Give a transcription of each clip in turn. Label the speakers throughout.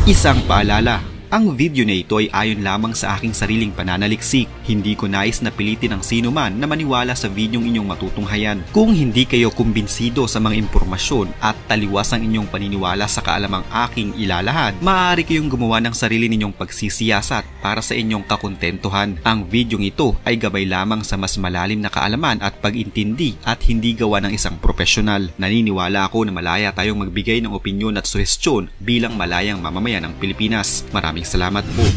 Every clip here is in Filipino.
Speaker 1: Isang paalala, ang video na ito ay ayon lamang sa aking sariling pananaliksik. Hindi ko nais na pilitin ang sino man na maniwala sa videong inyong matutunghayan. Kung hindi kayo kumbinsido sa mga impormasyon at taliwas ang inyong paniniwala sa kaalamang aking ilalahad, maaari kayong gumawa ng sarili ninyong pagsisiyasat para sa inyong kakontentuhan. Ang videong ito ay gabay lamang sa mas malalim na kaalaman at pag-intindi at hindi gawa ng isang profesional. Naniniwala ako na malaya tayong magbigay ng opinyon at suhestyon bilang malayang mamamayan ng Pilipinas. Maraming salamat po.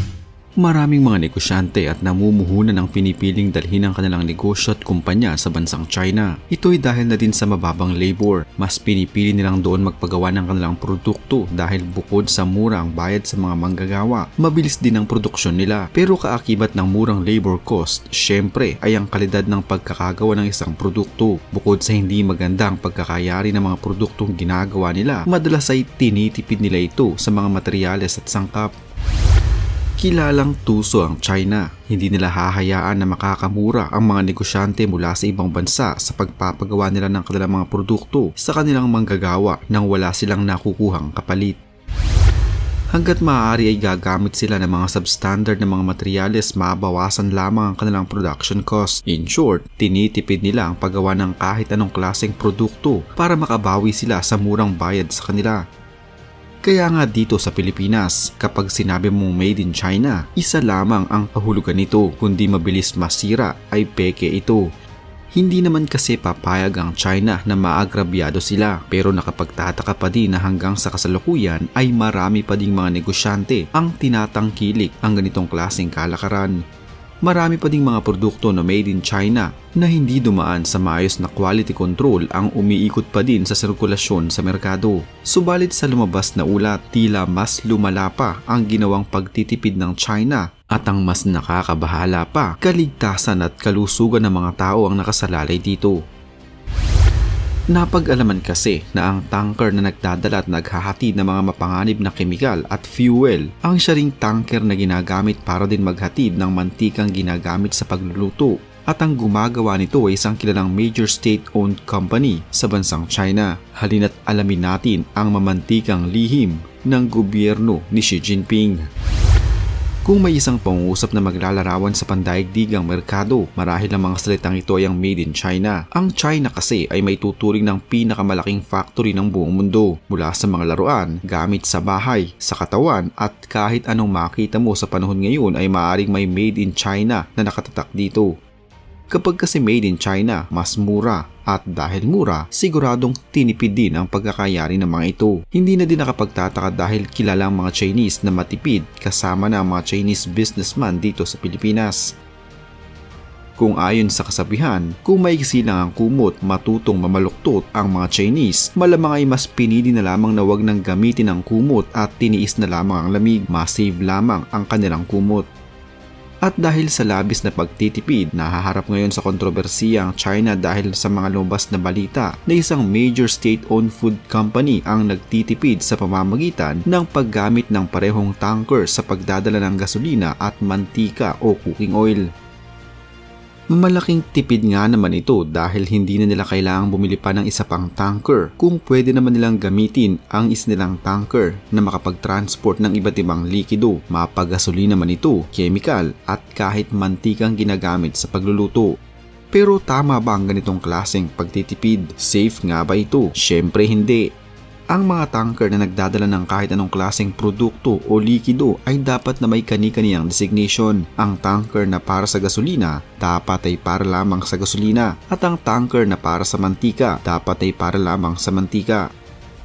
Speaker 1: Maraming mga negosyante at namumuhunan ang pinipiling dalhin ang kanilang negosyo at kumpanya sa bansang China. Ito'y dahil na din sa mababang labor. Mas pinipili nilang doon magpagawa ng kanilang produkto dahil bukod sa murang bayad sa mga manggagawa, mabilis din ang produksyon nila. Pero kaakibat ng murang labor cost, syempre ay ang kalidad ng pagkakagawa ng isang produkto. Bukod sa hindi magandang pagkakayari ng mga produktong ginagawa nila, madalas ay tinitipid nila ito sa mga materyales at sangkap. Kilalang tuso ang China. Hindi nila hahayaan na makakamura ang mga negosyante mula sa ibang bansa sa pagpapagawa nila ng kanilang mga produkto sa kanilang manggagawa nang wala silang nakukuhang kapalit. Hanggat maaari ay gagamit sila ng mga substandard na mga materyales, mabawasan lamang ang kanilang production cost. In short, tinitipid nila ang paggawa ng kahit anong klaseng produkto para makabawi sila sa murang bayad sa kanila. Kaya nga dito sa Pilipinas, kapag sinabi mong made in China, isa lamang ang kahulugan nito, kundi mabilis masira ay peke ito. Hindi naman kasi papayag ang China na maagrabyado sila, pero nakapagtataka pa din na hanggang sa kasalukuyan ay marami pa ding mga negosyante ang tinatangkilik ang ganitong klaseng kalakaran. Marami pa ding mga produkto na made in China na hindi dumaan sa maayos na quality control ang umiikot pa din sa sirkulasyon sa merkado. Subalit sa lumabas na ulat, tila mas lumala pa ang ginawang pagtitipid ng China at ang mas nakakabahala pa, kaligtasan at kalusugan ng mga tao ang nakasalalay dito. Napag-alaman kasi na ang tanker na nagdadala at naghahatid ng mga mapanganib na kemikal at fuel ang siya ring tanker na ginagamit para din maghatid ng mantikang ginagamit sa pagluluto, at ang gumagawa nito ay isang kilalang major state-owned company sa bansang China. Halina't alamin natin ang mamantikang lihim ng gobyerno ni Xi Jinping. Kung may isang pangungusap na maglalarawan sa pandaigdigang merkado, marahil ang mga salitang ito ay ang made in China. Ang China kasi ay may tuturing ng pinakamalaking factory ng buong mundo, mula sa mga laruan, gamit sa bahay, sa katawan, at kahit anong makita mo sa panahon ngayon ay maaaring may made in China na nakatatak dito. Kapag kasi made in China, mas mura. At dahil mura, siguradong tinipid din ang pagkakayari ng mga ito. Hindi na din nakapagtataka dahil kilala ang mga Chinese na matipid kasama na ang mga Chinese businessman dito sa Pilipinas. Kung ayon sa kasabihan, kung maigsi lang ang kumot, matutong mamaluktot ang mga Chinese, malamang ay mas pinili na lamang na wag nang gamitin ang kumot at tiniis na lamang ang lamig, masave lamang ang kanilang kumot. At dahil sa labis na pagtitipid, nahaharap ngayon sa kontrobersiya ang China dahil sa mga lumabas na balita na isang major state-owned food company ang nagtitipid sa pamamagitan ng paggamit ng parehong tanker sa pagdadala ng gasolina at mantika o cooking oil. Malaking tipid nga naman ito dahil hindi na nila kailangang bumili pa ng isa pang tanker kung pwede naman nilang gamitin ang isa nilang tanker na makapag-transport ng iba't ibang likido, mapagasolina man ito, chemical at kahit mantikang ginagamit sa pagluluto. Pero tama ba ang ganitong klaseng pagtitipid? Safe nga ba ito? Syempre hindi. Ang mga tanker na nagdadala ng kahit anong klaseng produkto o likido ay dapat na may kani-kaniyang designation. Ang tanker na para sa gasolina dapat ay para lamang sa gasolina, at ang tanker na para sa mantika dapat ay para lamang sa mantika.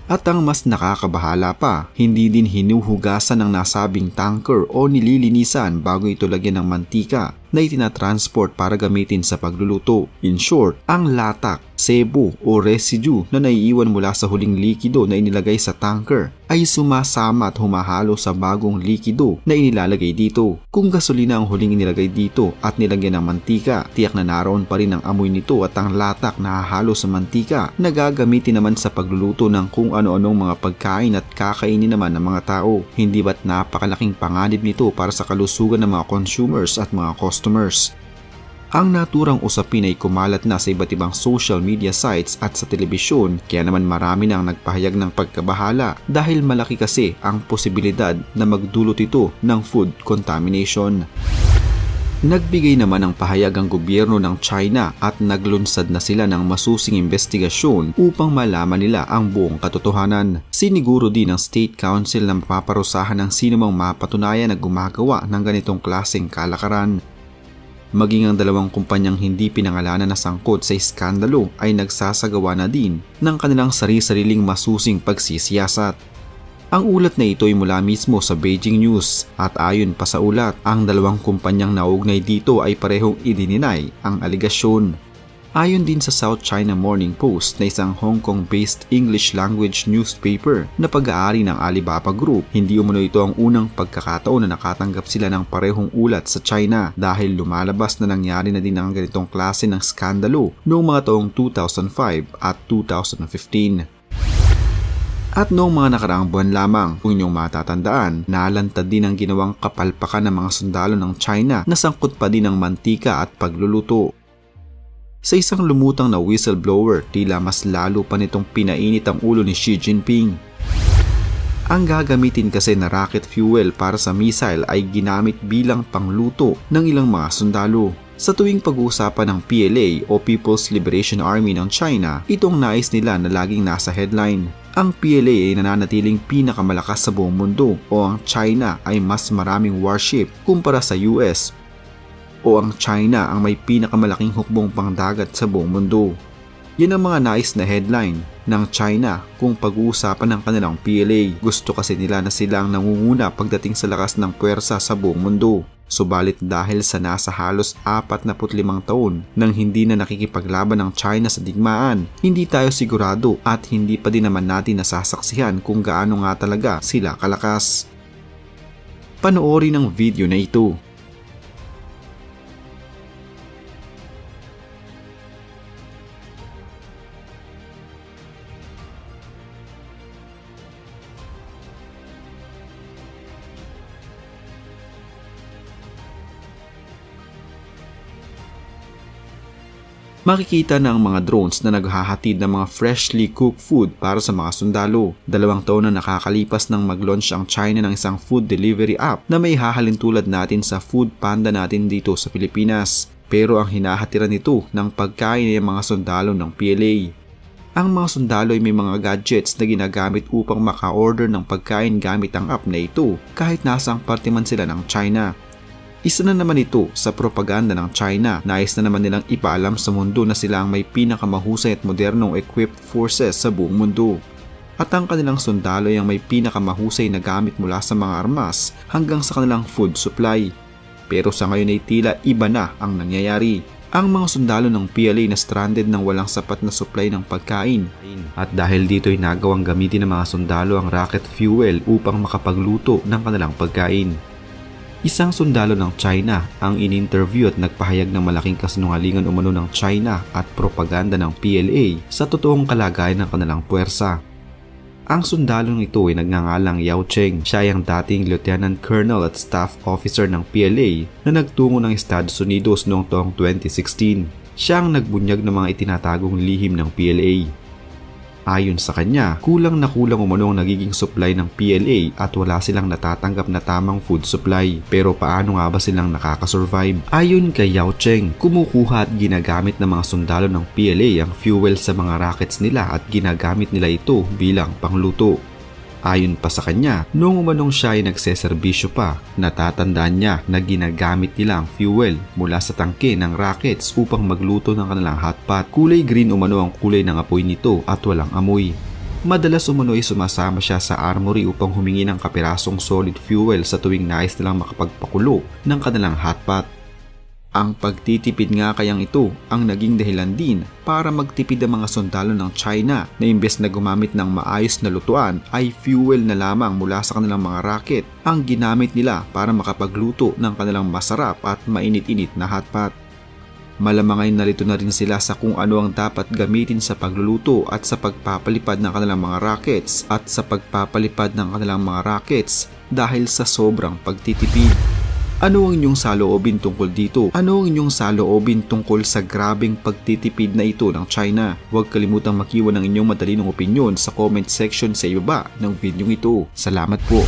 Speaker 1: At ang mas nakakabahala pa, hindi din hinuhugasan ng nasabing tanker o nililinisan bago ito lagyan ng mantika na itinatransport para gamitin sa pagluluto. In short, ang latak, sebo o residue na naiiwan mula sa huling likido na inilagay sa tanker ay sumasama at humahalo sa bagong likido na inilalagay dito. Kung gasolina ang huling inilagay dito at nilagyan ng mantika, tiyak na naroon pa rin ang amoy nito at ang latak na hahalo sa mantika na gagamitin naman sa pagluluto ng kung ano-anong mga pagkain at kakainin naman ng mga tao. Hindi ba't napakalaking panganib nito para sa kalusugan ng mga consumers at mga customers? Ang naturang usapin ay kumalat na sa iba't ibang social media sites at sa telebisyon, kaya naman marami nang nagpahayag ng pagkabahala dahil malaki kasi ang posibilidad na magdulot ito ng food contamination. Nagbigay naman ng pahayag ang gobyerno ng China at naglunsad na sila ng masusing investigasyon upang malaman nila ang buong katotohanan. Siniguro din ng State Council na mapaparusahan ng sinumang mapatunayan na gumagawa ng ganitong klaseng kalakaran. Maging ang dalawang kumpanyang hindi pinangalanan na sangkot sa iskandalo ay nagsasagawa na din ng kanilang sarili-sariling masusing pagsisiyasat. Ang ulat na ito ay mula mismo sa Beijing News at ayon pa sa ulat, ang dalawang kumpanyang naugnay dito ay parehong idininay ang aligasyon. Ayon din sa South China Morning Post na isang Hong Kong-based English language newspaper na pag-aari ng Alibaba Group, hindi umano ito ang unang pagkakataon na nakatanggap sila ng parehong ulat sa China dahil lumalabas na nangyari na din ang ganitong klase ng skandalo noong mga taong 2005 at 2015. At noong mga nakaraang buwan lamang, kung inyong matatandaan, nalantad din ang ginawang kapalpakan ng mga sundalo ng China na sangkot pa din ng mantika at pagluluto. Sa isang lumutang na whistleblower, tila mas lalo pa nitong pinainit ang ulo ni Xi Jinping. Ang gagamitin kasi na rocket fuel para sa missile ay ginamit bilang pangluto ng ilang mga sundalo. Sa tuwing pag-uusapan ng PLA o People's Liberation Army ng China, itong nais nila na laging nasa headline. Ang PLA ay nananatiling pinakamalakas sa buong mundo o ang China ay mas maraming warship kumpara sa US o ang China ang may pinakamalaking hukbong pangdagat sa buong mundo. Yan ang mga nais na headline ng China kung pag-uusapan ng kanilang PLA. Gusto kasi nila na sila ang nangunguna pagdating sa lakas ng puwersa sa buong mundo. Subalit dahil sa nasa halos 45 taon nang hindi na nakikipaglaban ng China sa digmaan, hindi tayo sigurado at hindi pa din naman natin nasasaksihan kung gaano nga talaga sila kalakas. Panoorin ang video na ito. Makikita na ang mga drones na naghahatid ng mga freshly cooked food para sa mga sundalo. 2 taon na nakakalipas nang mag-launch ang China ng isang food delivery app na may hahalin tulad natin sa Food Panda natin dito sa Pilipinas. Pero ang hinahatiran nito ng pagkain ay mga sundalo ng PLA. Ang mga sundalo ay may mga gadgets na ginagamit upang maka-order ng pagkain gamit ang app na ito kahit nasang parte man sila ng China. Isa na naman ito sa propaganda ng China. Nais na naman nilang ipaalam sa mundo na sila ang may pinakamahusay at modernong equipped forces sa buong mundo. At ang kanilang sundalo ay ang may pinakamahusay na gamit mula sa mga armas hanggang sa kanilang food supply. Pero sa ngayon ay tila iba na ang nangyayari. Ang mga sundalo ng PLA na stranded nang walang sapat na supply ng pagkain. At dahil dito ay nagawang gamitin ng mga sundalo ang rocket fuel upang makapagluto ng kanilang pagkain. Isang sundalo ng China ang in-interview at nagpahayag ng malaking kasinungalingan umano ng China at propaganda ng PLA sa totoong kalagayan ng kanilang puwersa. Ang sundalong ito ay nagngangalang Yao Cheng. Siya ay ang dating Lieutenant Colonel at Staff Officer ng PLA na nagtungo ng Estados Unidos noong taong 2016. Siya ang nagbunyag ng mga itinatagong lihim ng PLA. Ayon sa kanya, kulang na kulang umano ang nagiging supply ng PLA at wala silang natatanggap na tamang food supply. Pero paano nga ba silang nakakasurvive? Ayon kay Yao Cheng, kumukuha at ginagamit ng mga sundalo ng PLA ang fuel sa mga rockets nila at ginagamit nila ito bilang pangluto. Ayon pa sa kanya, noong umanong siya ay nagseserbisyo pa, natatandaan niya na ginagamit nila ang fuel mula sa tangke ng rockets upang magluto ng kanilang hotpot. Kulay green umano ang kulay ng apoy nito at walang amoy. Madalas umano ay sumasama siya sa armory upang humingi ng kapirasong solid fuel sa tuwing nais nilang makapagpakulo ng kanilang hotpot. Ang pagtitipid nga kayang ito ang naging dahilan din para magtipid ang mga sundalo ng China na imbes na gumamit ng maayos na lutuan ay fuel na lamang mula sa kanilang mga rocket ang ginamit nila para makapagluto ng kanilang masarap at mainit-init na hotpot. Malamang ay nalito na rin sila sa kung ano ang dapat gamitin sa pagluluto at sa pagpapalipad ng kanilang mga rockets dahil sa sobrang pagtitipid. Ano ang inyong saloobin tungkol dito? Ano ang inyong saloobin tungkol sa grabeng pagtitipid na ito ng China? Huwag kalimutang makiwan ng inyong matalinong opinyon sa comment section sa ibaba ng video ito. Salamat po!